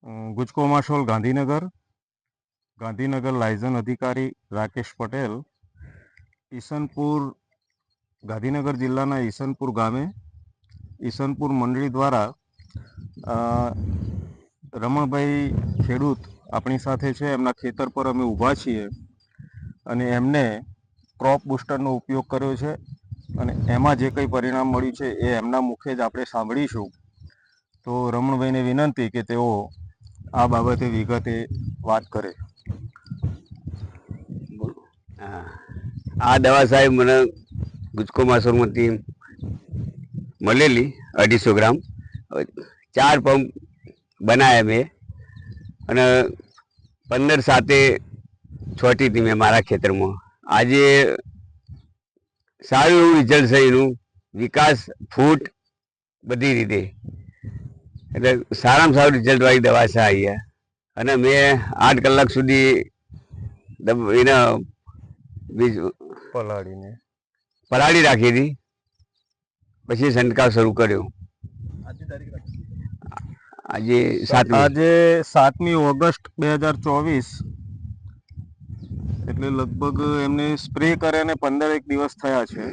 ગુજકો માશોલ Gandhinagar liaison અધિકારી રાકેશ પટેલ ઈસનપુર ગાંધીનગર જિલ્લાના ઈસનપુર ગામે ઈસનપુર મંડળી દ્વારા રમણભાઈ ખેડૂત આપણી સાથે છે. એમના ખેતર પર અમે ઊભા છીએ અને એમને ક્રોપ બુસ્ટરનો ઉપયોગ કર્યો છે અને એમાં જે કંઈ પરિણામ મળ્યું છે એ એમના મુખે જ આપણે સાંભળીશું. તો રમણભાઈને વિનંતી કે તેઓ આ બાબતે વિગતે વાત કરે. આ દવા સાહેબ મને ગુજકો માસોરમાંથી મળેલી 250 ગ્રામ. 4 પંપ બનાવ્યા મેં અને 15/7 છોટી હતી મેં મારા ખેતરમાં. આજે સારું એવું રિઝલ્ટ છે એનું, વિકાસ ફૂટ બધી રીતે, એટલે સારામાં સારું રિઝલ્ટવાળી દવા છે અહીંયા. અને મેં 8 કલાક સુધી એને પલાળી રાખી હતી, પછી છંટકાવ શરૂ કર્યો. આજે 7મી ઓગસ્ટ 2024, એટલે લગભગ એમને સ્પ્રે કર્યાને 15 દિવસ થયા છે.